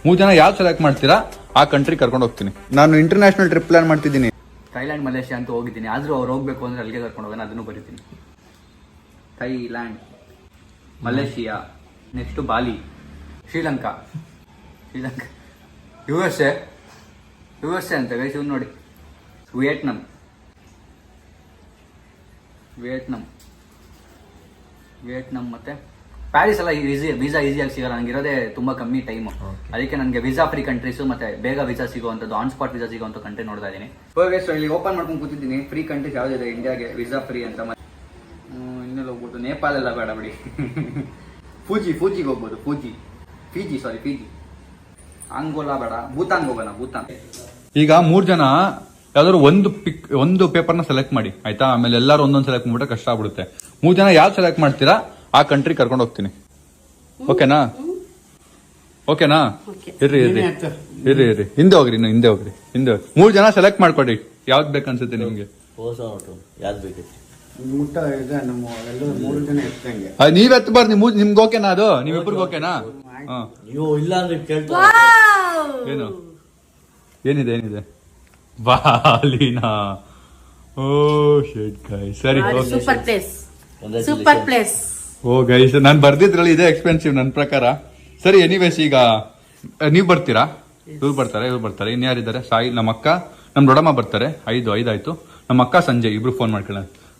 3 ಜನ ಯಾರು ಸೆಲೆಕ್ಟ್ ಮಾಡ್ತೀರಾ ಆ ಕಂಟ್ರಿ ಕರ್ಕೊಂಡು ಹೋಗ್ತೀನಿ. ನಾನು ಇಂಟರ್ನ್ಯಾಷನಲ್ ಟ್ರಿಪ್ ಪ್ಲಾನ್ ಮಾಡ್ತಿದ್ದೀನಿ. ಥೈಲ್ಯಾಂಡ್ ಮಲೇಷಿಯಾ ಅಂತ ಹೋಗಿದ್ದೀನಿ, ಆದ್ರೂ ಅವ್ರು ಹೋಗ್ಬೇಕು ಅಂದ್ರೆ ಅಲ್ಲಿಗೆ ಕರ್ಕೊಂಡು ಹೋಗೋಣ, ಅದನ್ನು ಬರೀತೀನಿ. ಥೈಲ್ಯಾಂಡ್, ಮಲೇಷಿಯಾ, ನೆಕ್ಸ್ಟ್ ಬಾಲಿ, ಶ್ರೀಲಂಕಾ, USA ಅಂತ ಗೈಸ್, ಇವ್ನು ನೋಡಿ, ವಿಯೆಟ್ನಾಂ ಮತ್ತೆ ಪ್ಯಾರಿಸ್ ಎಲ್ಲ ವೀಸಾ ಈಸಿಯಾಗಿ ಸಿಗಲ್ಲ, ನನಗಿರೋದೇ ತುಂಬಾ ಕಮ್ಮಿ ಟೈಮು. ಅದಕ್ಕೆ ನನಗೆ ವೀಸಾ ಫ್ರೀ ಕಂಟ್ರೀಸ್ ಮತ್ತೆ ಬೇಗ ವೀಸಾ ಸಿಗುವಂಥದ್ದು, ಆನ್ ಸ್ಪಾಟ್ ವೀಸಾ ಸಿಗುವಂಥ ಕಂಟ್ರಿ ನೋಡ್ತಾ ಇದ್ದೀನಿ. ಇಲ್ಲಿ ಓಪನ್ ಮಾಡ್ಕೊಂಡು ಕೂತಿದ್ದೀನಿ. ಫ್ರೀ ಕಂಟ್ರೀಸ್ ಯಾವ್ದಿದೆ ಇಂಡಿಯಾಗೆ ವೀಸಾ ಫ್ರೀ ಅಂತ. ಇನ್ನೆಲ್ಲ ಹೋಗ್ಬೋದು, ನೇಪಾಳ ಎಲ್ಲ ಬೇಡ ಬಿಡಿ. ಫೂಜಿಗೆ ಹೋಗ್ಬೋದು, ಫಿಜಿ. ಅಂಗೋಲಾ ಬೇಡ, ಭೂತಾನ್ ಹೋಗೋಣ. ಈಗ 3 ಜನ ಯಾವ್ದಾದ್ರು ಒಂದು ಪೇಪರ್ನ ಸೆಲೆಕ್ಟ್ ಮಾಡಿ ಆಯ್ತಾ. ಆಮೇಲೆ ಎಲ್ಲರೂ ಒಂದೊಂದು ಸೆಲೆಕ್ಟ್ ಮಾಡ್ಬಿಟ್ರೆ ಕಷ್ಟ ಆಗ್ಬಿಡುತ್ತೆ. 3 ಜನ ಯಾವ್ದು ಸೆಲೆಕ್ಟ್ ಮಾಡ್ತೀರಾ ಆ ಕಂಟ್ರಿ ಕರ್ಕೊಂಡು ಹೋಗ್ತೀನಿ. ಓಕೆನಾ? ಇರ್ರಿ ಹಿಂದೆ ಹೋಗ್ರಿ. 3 ಜನ ಸೆಲೆಕ್ಟ್ ಮಾಡ್ಕೊಡಿ, ಯಾವ್ದು ಬೇಕನ್ಸುತ್ತೆ ನಿಮ್ಗೆ. ನೀವ್ ಎತ್ತಬಾರ್ದು, ನಿಮ್ಗೆ ಓಕೆನಾ? ಅದು ನೀವಿಬ್ರಿಗೆ ಓಕೆನಾ? ಏನು ಏನಿದೆ ಬಾಲಿನಾ? ಓ ಶೇಟ್ ಗೈಸ್, ಸರಿ ಸೂಪರ್ ಪ್ಲೇಸ್. ಓ ಗೈಸ್, ನಾನು ಬರ್ದಿದ್ರಲ್ಲಿ ಇದೇ ಎಕ್ಸ್ಪೆನ್ಸಿವ್ ನನ್ನ ಪ್ರಕಾರ. ಸರಿ, ಎನಿವೇಸ್ ಈಗ ನೀವ್ ಬರ್ತೀರಾ? ಇವ್ರು ಬರ್ತಾರೆ. ಇನ್ಯಾರಿದ್ದಾರೆ? ಸಾಯಿ, ನಮ್ಮ ಅಕ್ಕ, ನಮ್ಮ ದೊಡ್ಡಮ್ಮ ಬರ್ತಾರೆ. 5 ಆಯ್ತು. ನಮ್ಮ ಅಕ್ಕ ಸಂಜಯ್, ಇಬ್ರು ಫೋನ್ ಮಾಡ್ಕೊಳ್ಳೋಣ.